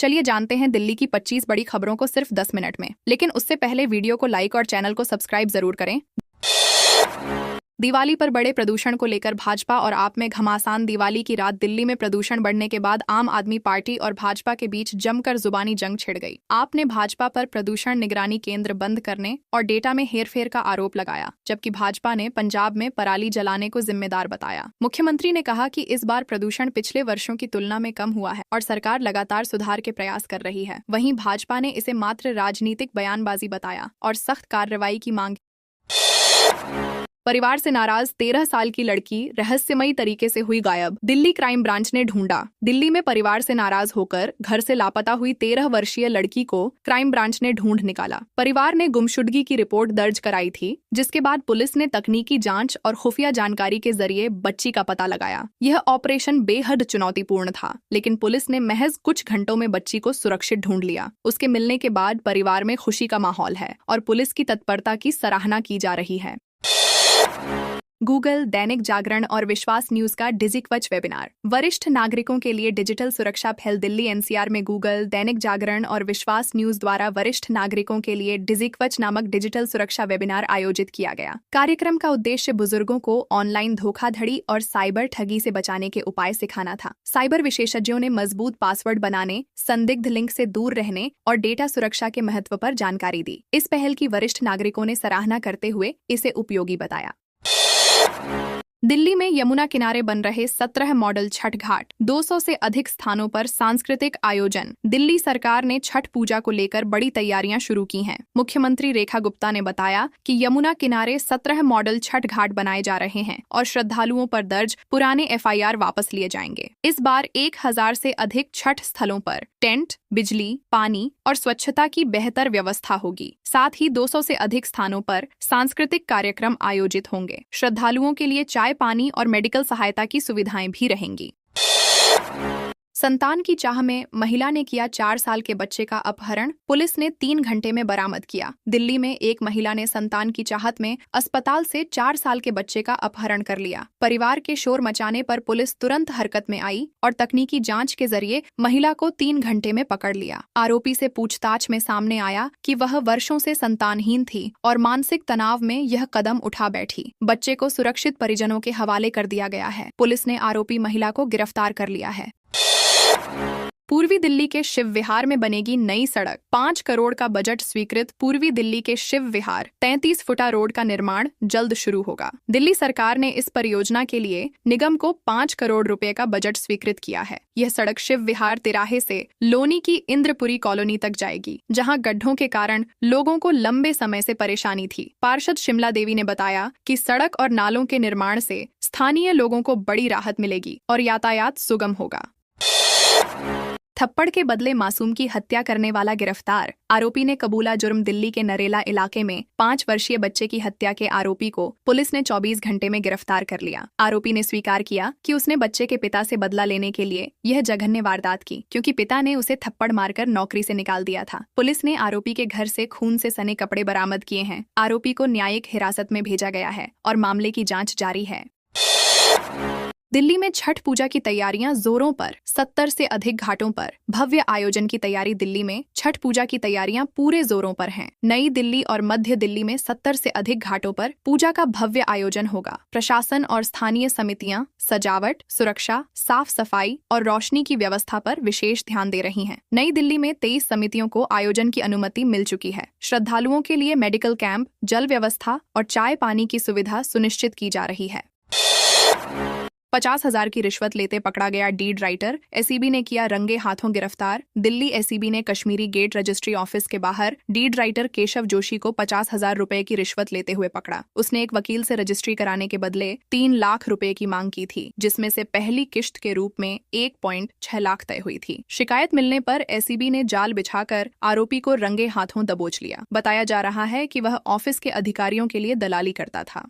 चलिए जानते हैं दिल्ली की 25 बड़ी खबरों को सिर्फ 10 मिनट में। लेकिन उससे पहले वीडियो को लाइक और चैनल को सब्सक्राइब जरूर करें। दिवाली पर बड़े प्रदूषण को लेकर भाजपा और आप में घमासान। दिवाली की रात दिल्ली में प्रदूषण बढ़ने के बाद आम आदमी पार्टी और भाजपा के बीच जमकर जुबानी जंग छिड़ गई। आप ने भाजपा पर प्रदूषण निगरानी केंद्र बंद करने और डेटा में हेरफेर का आरोप लगाया, जबकि भाजपा ने पंजाब में पराली जलाने को जिम्मेदार बताया। मुख्यमंत्री ने कहा कि इस बार प्रदूषण पिछले वर्षों की तुलना में कम हुआ है और सरकार लगातार सुधार के प्रयास कर रही है। वहीं भाजपा ने इसे मात्र राजनीतिक बयानबाजी बताया और सख्त कार्रवाई की मांग। परिवार से नाराज 13 साल की लड़की रहस्यमयी तरीके से हुई गायब। दिल्ली क्राइम ब्रांच ने ढूंढा। दिल्ली में परिवार से नाराज होकर घर से लापता हुई 13 वर्षीय लड़की को क्राइम ब्रांच ने ढूंढ निकाला। परिवार ने गुमशुदगी की रिपोर्ट दर्ज कराई थी, जिसके बाद पुलिस ने तकनीकी जांच और खुफिया जानकारी के जरिए बच्ची का पता लगाया। यह ऑपरेशन बेहद चुनौतीपूर्ण था, लेकिन पुलिस ने महज कुछ घंटों में बच्ची को सुरक्षित ढूंढ लिया। उसके मिलने के बाद परिवार में खुशी का माहौल है और पुलिस की तत्परता की सराहना की जा रही है। गूगल, दैनिक जागरण और विश्वास न्यूज का डिजिकवच वेबिनार। वरिष्ठ नागरिकों के लिए डिजिटल सुरक्षा पहल। दिल्ली एनसीआर में गूगल, दैनिक जागरण और विश्वास न्यूज द्वारा वरिष्ठ नागरिकों के लिए डिजिकवच नामक डिजिटल सुरक्षा वेबिनार आयोजित किया गया। कार्यक्रम का उद्देश्य बुजुर्गों को ऑनलाइन धोखाधड़ी और साइबर ठगी से बचाने के उपाय सिखाना था। साइबर विशेषज्ञों ने मजबूत पासवर्ड बनाने, संदिग्ध लिंक से दूर रहने और डेटा सुरक्षा के महत्व पर जानकारी दी। इस पहल की वरिष्ठ नागरिकों ने सराहना करते हुए इसे उपयोगी बताया। दिल्ली में यमुना किनारे बन रहे 17 मॉडल छठ घाट। 200 से अधिक स्थानों पर सांस्कृतिक आयोजन। दिल्ली सरकार ने छठ पूजा को लेकर बड़ी तैयारियां शुरू की हैं। मुख्यमंत्री रेखा गुप्ता ने बताया कि यमुना किनारे 17 मॉडल छठ घाट बनाए जा रहे हैं और श्रद्धालुओं पर दर्ज पुराने एफआईआर वापस लिए जाएंगे। इस बार 1000 से अधिक छठ स्थलों पर टेंट, बिजली, पानी और स्वच्छता की बेहतर व्यवस्था होगी। साथ ही 200 से अधिक स्थानों पर सांस्कृतिक कार्यक्रम आयोजित होंगे। श्रद्धालुओं के लिए चाय, पानी और मेडिकल सहायता की सुविधाएं भी रहेंगी। संतान की चाह में महिला ने किया 4 साल के बच्चे का अपहरण। पुलिस ने 3 घंटे में बरामद किया। दिल्ली में एक महिला ने संतान की चाहत में अस्पताल से 4 साल के बच्चे का अपहरण कर लिया। परिवार के शोर मचाने पर पुलिस तुरंत हरकत में आई और तकनीकी जांच के जरिए महिला को 3 घंटे में पकड़ लिया। आरोपी से पूछताछ में सामने आया कि वह वर्षों से संतानहीन थी और मानसिक तनाव में यह कदम उठा बैठी। बच्चे को सुरक्षित परिजनों के हवाले कर दिया गया है। पुलिस ने आरोपी महिला को गिरफ्तार कर लिया है। पूर्वी दिल्ली के शिव विहार में बनेगी नई सड़क। 5 करोड़ का बजट स्वीकृत। पूर्वी दिल्ली के शिव विहार 33 फुटा रोड का निर्माण जल्द शुरू होगा। दिल्ली सरकार ने इस परियोजना के लिए निगम को 5 करोड़ रुपए का बजट स्वीकृत किया है। यह सड़क शिव विहार तिराहे से लोनी की इंद्रपुरी कॉलोनी तक जाएगी, जहां गड्ढों के कारण लोगों को लंबे समय से परेशानी थी। पार्षद शिमला देवी ने बताया कि सड़क और नालों के निर्माण से स्थानीय लोगों को बड़ी राहत मिलेगी और यातायात सुगम होगा। थप्पड़ के बदले मासूम की हत्या करने वाला गिरफ्तार। आरोपी ने कबूला जुर्म। दिल्ली के नरेला इलाके में 5 वर्षीय बच्चे की हत्या के आरोपी को पुलिस ने 24 घंटे में गिरफ्तार कर लिया। आरोपी ने स्वीकार किया कि उसने बच्चे के पिता से बदला लेने के लिए यह जघन्य वारदात की, क्योंकि पिता ने उसे थप्पड़ मारकर नौकरी से निकाल दिया था। पुलिस ने आरोपी के घर से खून से सने कपड़े बरामद किए हैं। आरोपी को न्यायिक हिरासत में भेजा गया है और मामले की जाँच जारी है। दिल्ली में छठ पूजा की तैयारियां जोरों पर। 70 से अधिक घाटों पर भव्य आयोजन की तैयारी। दिल्ली में छठ पूजा की तैयारियां पूरे जोरों पर हैं। नई दिल्ली और मध्य दिल्ली में 70 से अधिक घाटों पर पूजा का भव्य आयोजन होगा। प्रशासन और स्थानीय समितियां सजावट, सुरक्षा, साफ सफाई और रोशनी की व्यवस्था पर विशेष ध्यान दे रही हैं। नई दिल्ली में 23 समितियों को आयोजन की अनुमति मिल चुकी है। श्रद्धालुओं के लिए मेडिकल कैंप, जल व्यवस्था और चाय पानी की सुविधा सुनिश्चित की जा रही है। 50,000 की रिश्वत लेते पकड़ा गया डीड राइटर। एसीबी ने किया रंगे हाथों गिरफ्तार। दिल्ली एसीबी ने कश्मीरी गेट रजिस्ट्री ऑफिस के बाहर डीड राइटर केशव जोशी को 50,000 रुपए की रिश्वत लेते हुए पकड़ा। उसने एक वकील से रजिस्ट्री कराने के बदले 3 लाख रुपए की मांग की थी, जिसमें से पहली किश्त के रूप में 1.6 लाख तय हुई थी। शिकायत मिलने पर एसीबी ने जाल बिछाकर आरोपी को रंगे हाथों दबोच लिया। बताया जा रहा है कि वह ऑफिस के अधिकारियों के लिए दलाली करता था।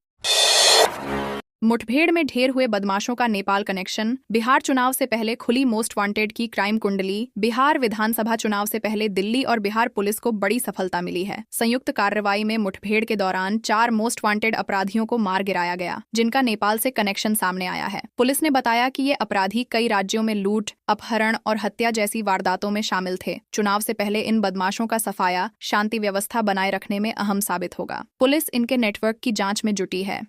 मुठभेड़ में ढेर हुए बदमाशों का नेपाल कनेक्शन, बिहार चुनाव से पहले खुली मोस्ट वांटेड की क्राइम कुंडली, बिहार विधानसभा चुनाव से पहले दिल्ली और बिहार पुलिस को बड़ी सफलता मिली है। संयुक्त कार्रवाई में मुठभेड़ के दौरान 4 मोस्ट वांटेड अपराधियों को मार गिराया गया, जिनका नेपाल से कनेक्शन सामने आया है। पुलिस ने बताया कि ये अपराधी कई राज्यों में लूट, अपहरण और हत्या जैसी वारदातों में शामिल थे। चुनाव से पहले इन बदमाशों का सफाया शांति व्यवस्था बनाए रखने में अहम साबित होगा। पुलिस इनके नेटवर्क की जांच में जुटी है।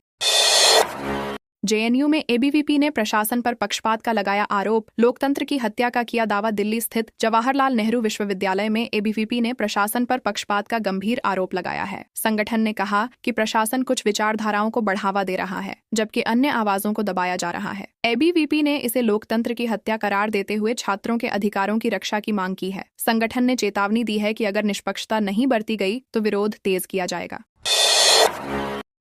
जेएनयू में एबीवीपी ने प्रशासन पर पक्षपात का लगाया आरोप, लोकतंत्र की हत्या का किया दावा। दिल्ली स्थित जवाहरलाल नेहरू विश्वविद्यालय में एबीवीपी ने प्रशासन पर पक्षपात का गंभीर आरोप लगाया है। संगठन ने कहा कि प्रशासन कुछ विचारधाराओं को बढ़ावा दे रहा है, जबकि अन्य आवाजों को दबाया जा रहा है। एबीवीपी ने इसे लोकतंत्र की हत्या करार देते हुए छात्रों के अधिकारों की रक्षा की मांग की है। संगठन ने चेतावनी दी है कि अगर निष्पक्षता नहीं बरती गई तो विरोध तेज किया जाएगा।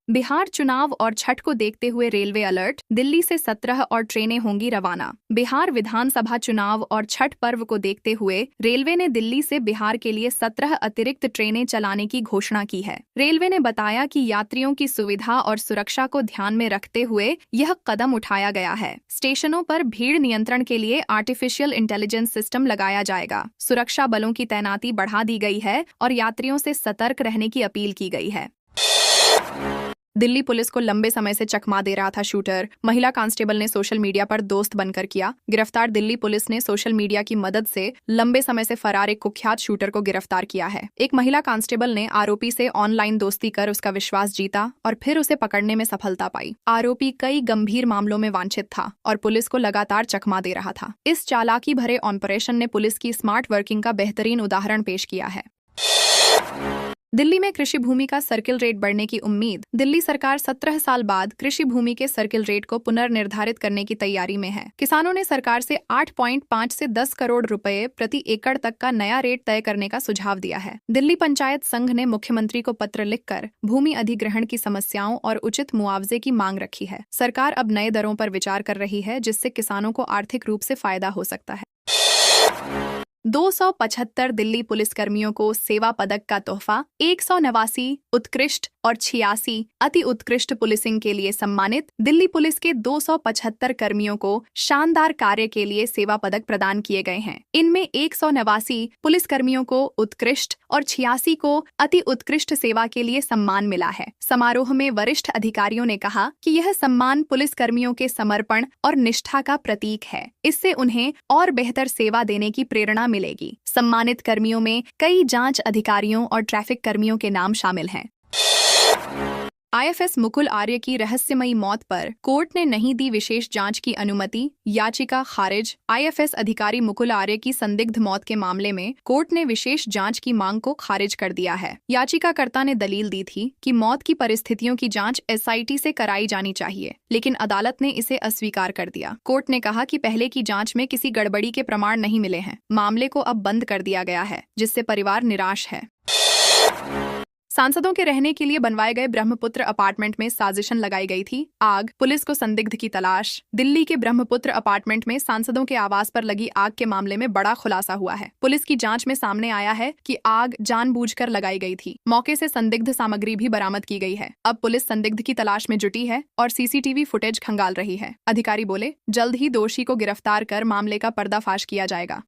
बिहार चुनाव और छठ को देखते हुए रेलवे अलर्ट, दिल्ली से 17 और ट्रेनें होंगी रवाना। बिहार विधानसभा चुनाव और छठ पर्व को देखते हुए रेलवे ने दिल्ली से बिहार के लिए 17 अतिरिक्त ट्रेनें चलाने की घोषणा की है। रेलवे ने बताया कि यात्रियों की सुविधा और सुरक्षा को ध्यान में रखते हुए यह कदम उठाया गया है। स्टेशनों पर भीड़ नियंत्रण के लिए आर्टिफिशियल इंटेलिजेंस सिस्टम लगाया जाएगा। सुरक्षा बलों की तैनाती बढ़ा दी गई है और यात्रियों से सतर्क रहने की अपील की गई है। दिल्ली पुलिस को लंबे समय से चकमा दे रहा था शूटर, महिला कांस्टेबल ने सोशल मीडिया पर दोस्त बनकर किया। गिरफ्तार दिल्ली पुलिस ने सोशल मीडिया की मदद से लंबे समय से फरार एक कुख्यात शूटर को गिरफ्तार किया है। एक महिला कांस्टेबल ने आरोपी से ऑनलाइन दोस्ती कर उसका विश्वास जीता और फिर उसे पकड़ने में सफलता पाई। आरोपी कई गंभीर मामलों में वांछित था और पुलिस को लगातार चकमा दे रहा था। इस चालाकी भरे ऑपरेशन ने पुलिस की स्मार्ट वर्किंग का बेहतरीन उदाहरण पेश किया है। दिल्ली में कृषि भूमि का सर्किल रेट बढ़ने की उम्मीद। दिल्ली सरकार 17 साल बाद कृषि भूमि के सर्किल रेट को पुनर्निर्धारित करने की तैयारी में है। किसानों ने सरकार से 8.5 से 10 करोड़ रुपए प्रति एकड़ तक का नया रेट तय करने का सुझाव दिया है। दिल्ली पंचायत संघ ने मुख्यमंत्री को पत्र लिखकर भूमि अधिग्रहण की समस्याओं और उचित मुआवजे की मांग रखी है। सरकार अब नए दरों पर विचार कर रही है, जिससे किसानों को आर्थिक रूप से फायदा हो सकता है। 275 दिल्ली पुलिसकर्मियों को सेवा पदक का तोहफा, 189 उत्कृष्ट और 86 अति उत्कृष्ट पुलिसिंग के लिए सम्मानित। दिल्ली पुलिस के 275 कर्मियों को शानदार कार्य के लिए सेवा पदक प्रदान किए गए हैं। इनमें 189 पुलिसकर्मियों को उत्कृष्ट और 86 को अति उत्कृष्ट सेवा के लिए सम्मान मिला है। समारोह में वरिष्ठ अधिकारियों ने कहा कि यह सम्मान पुलिसकर्मियों के समर्पण और निष्ठा का प्रतीक है। इससे उन्हें और बेहतर सेवा देने की प्रेरणा मिलेगी। सम्मानित कर्मियों में कई जांच अधिकारियों और ट्रैफिक कर्मियों के नाम शामिल हैं। आईएफएस मुकुल आर्य की रहस्यमयी मौत पर कोर्ट ने नहीं दी विशेष जांच की अनुमति, याचिका खारिज। आईएफएस अधिकारी मुकुल आर्य की संदिग्ध मौत के मामले में कोर्ट ने विशेष जांच की मांग को खारिज कर दिया है। याचिकाकर्ता ने दलील दी थी कि मौत की परिस्थितियों की जांच एसआईटी से कराई जानी चाहिए, लेकिन अदालत ने इसे अस्वीकार कर दिया। कोर्ट ने कहा कि पहले की जांच में किसी गड़बड़ी के प्रमाण नहीं मिले हैं। मामले को अब बंद कर दिया गया है, जिससे परिवार निराश है। सांसदों के रहने के लिए बनवाए गए ब्रह्मपुत्र अपार्टमेंट में साजिशन लगाई गई थी। आग, पुलिस को संदिग्ध की तलाश। दिल्ली के ब्रह्मपुत्र अपार्टमेंट में सांसदों के आवास पर लगी आग के मामले में बड़ा खुलासा हुआ है। पुलिस की जांच में सामने आया है कि आग जानबूझकर लगाई गई थी। मौके से संदिग्ध सामग्री भी बरामद की गई है। अब पुलिस संदिग्ध की तलाश में जुटी है और सीसीटीवी फुटेज खंगाल रही है। अधिकारी बोले, जल्द ही दोषी को गिरफ्तार कर मामले का पर्दाफाश किया जाएगा।